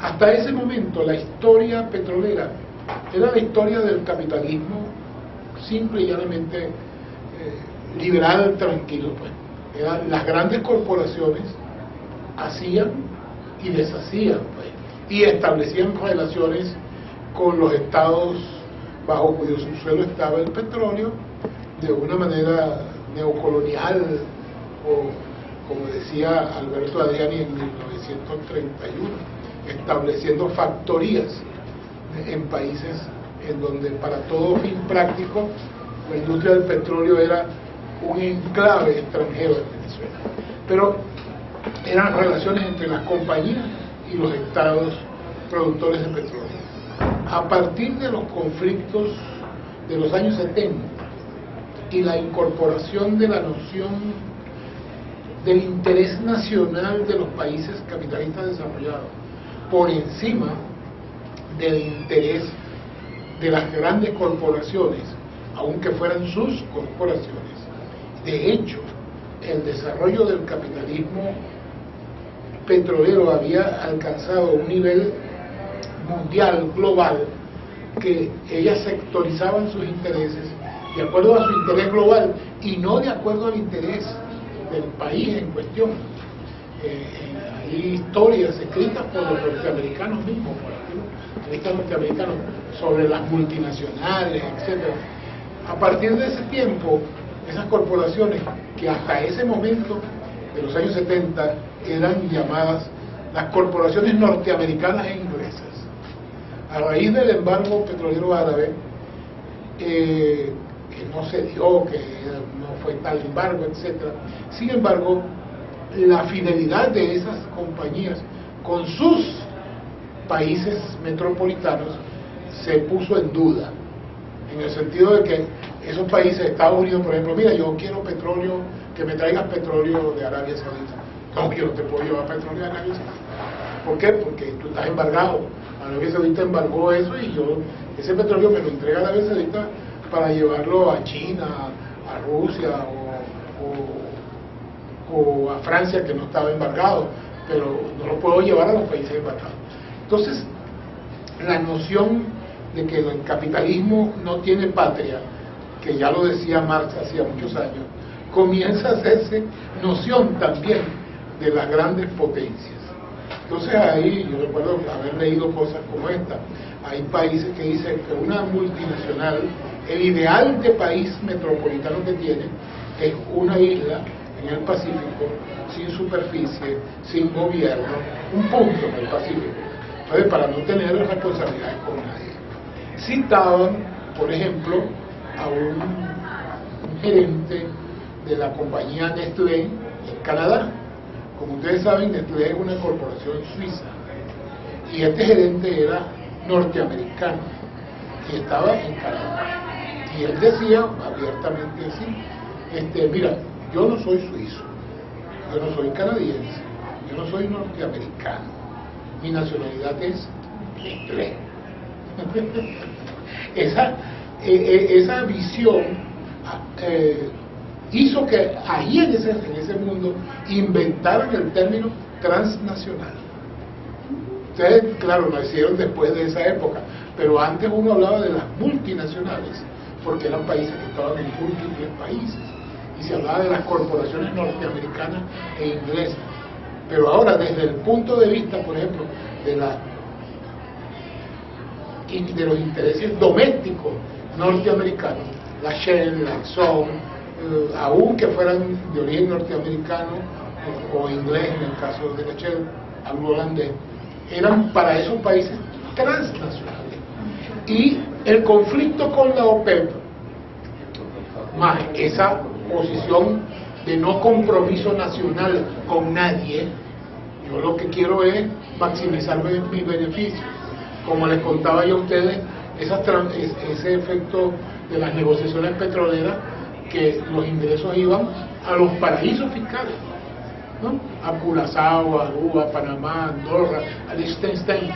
hasta ese momento la historia petrolera era la historia del capitalismo simple y llanamente liberal, tranquilo, pues. Las grandes corporaciones hacían y deshacían, pues, y establecían relaciones con los estados bajo cuyo subsuelo estaba el petróleo de una manera neocolonial, o como decía Alberto Adriani en 1931, estableciendo factorías en países en donde para todo fin práctico la industria del petróleo era un enclave extranjero en Venezuela. Pero eran relaciones entre las compañías y los estados productores de petróleo. A partir de los conflictos de los años 70 y la incorporación de la noción del interés nacional de los países capitalistas desarrollados por encima del interés de las grandes corporaciones, aunque fueran sus corporaciones. De hecho, el desarrollo del capitalismo petrolero había alcanzado un nivel mundial, global, que ellas sectorizaban sus intereses de acuerdo a su interés global y no de acuerdo al interés del país en cuestión. Hay historias escritas por los norteamericanos mismos, por los analistas norteamericanos, sobre las multinacionales, etc. A partir de ese tiempo, esas corporaciones que hasta ese momento de los años 70 eran llamadas las corporaciones norteamericanas e inglesas, a raíz del embargo petrolero árabe, que no se dio, que no fue tal embargo, etc. Sin embargo, la fidelidad de esas compañías con sus países metropolitanos se puso en duda, en el sentido de que esos países, Estados Unidos, por ejemplo, mira, yo quiero petróleo, que me traigas petróleo de Arabia Saudita. No, yo no te puedo llevar petróleo de Arabia Saudita. ¿Por qué? Porque tú estás embargado. Arabia Saudita embargó eso y yo, ese petróleo me lo entrega a Arabia Saudita para llevarlo a China, a Rusia o a Francia, que no estaba embargado, pero no lo puedo llevar a los países embargados. Entonces, la noción de que el capitalismo no tiene patria, que ya lo decía Marx hacía muchos años, comienza a hacerse noción también de las grandes potencias. Entonces ahí yo recuerdo haber leído cosas como esta. Hay países que dicen que una multinacional, el ideal de país metropolitano que tiene es una isla en el Pacífico, sin superficie, sin gobierno, un punto en el Pacífico, entonces, para no tener responsabilidades con nadie. Citaban, por ejemplo, a un gerente de la compañía Nestlé en Canadá. Como ustedes saben, Nestlé es una corporación suiza y este gerente era norteamericano y estaba en Canadá, y él decía abiertamente así, mira, yo no soy suizo, yo no soy canadiense, yo no soy norteamericano, mi nacionalidad es Nestlé. Esa visión hizo que ahí en ese mundo inventaran el término transnacional. Ustedes, claro, nacieron después de esa época, pero antes uno hablaba de las multinacionales, porque eran países que estaban en múltiples países, y se hablaba de las corporaciones norteamericanas e inglesas. Pero ahora, desde el punto de vista, por ejemplo, de los intereses domésticos norteamericanos, la Shell, la Exxon, aunque fueran de origen norteamericano o inglés, en el caso de la Shell, anglo-holandés, eran para esos países transnacionales. Y el conflicto con la OPEP, más esa posición de no compromiso nacional con nadie, yo lo que quiero es maximizar mis beneficios. Como les contaba yo a ustedes, ese efecto de las negociaciones petroleras, que los ingresos iban a los paraísos fiscales, ¿no? A Curazao, a Aruba, Panamá, Andorra, a Liechtenstein.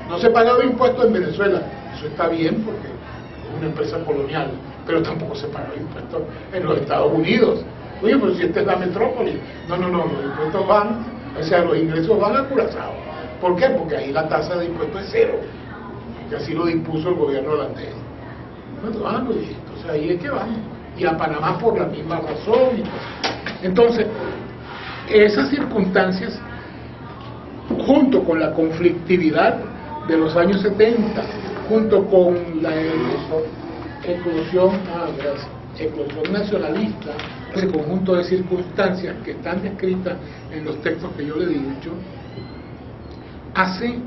No se pagaba impuestos en Venezuela, eso está bien porque es una empresa colonial, pero tampoco se pagaba impuestos en los Estados Unidos. Oye, pero si esta es la metrópoli, no, los impuestos van, o sea, los ingresos van a Curazao, ¿Por qué? Porque ahí la tasa de impuesto es cero, que así lo dispuso el gobierno holandés. Bueno, y entonces ahí es que vamos. Y a Panamá por la misma razón. Entonces, esas circunstancias, junto con la conflictividad de los años 70, junto con la eclosión nacionalista, ese conjunto de circunstancias que están descritas en los textos que yo le he dicho, hace,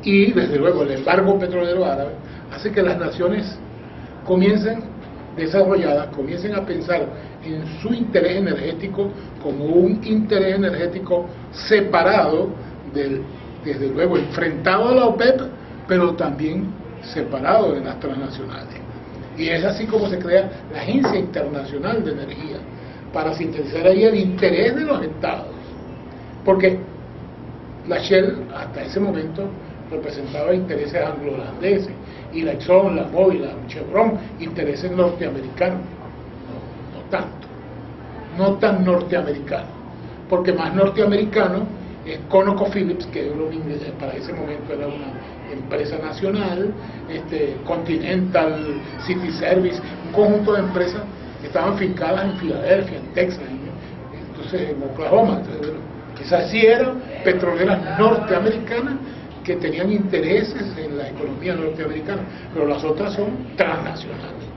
y desde luego el embargo petrolero árabe, hace que las naciones desarrolladas comiencen a pensar en su interés energético como un interés energético separado, desde luego enfrentado a la OPEP, pero también separado de las transnacionales. Y es así como se crea la Agencia Internacional de Energía, para sintetizar ahí el interés de los estados. Porque la Shell hasta ese momento representaba intereses anglo-holandeses, y la Exxon, la Mobil, la Chevron, intereses norteamericanos. No tan norteamericanos, porque más norteamericano es ConocoPhillips, que para ese momento era una empresa nacional, Continental, City Service, un conjunto de empresas que estaban fincadas en Filadelfia, en Texas, entonces en Oklahoma. Entonces, bueno, esas sí eran petroleras norteamericanas que tenían intereses en la economía norteamericana, pero las otras son transnacionales.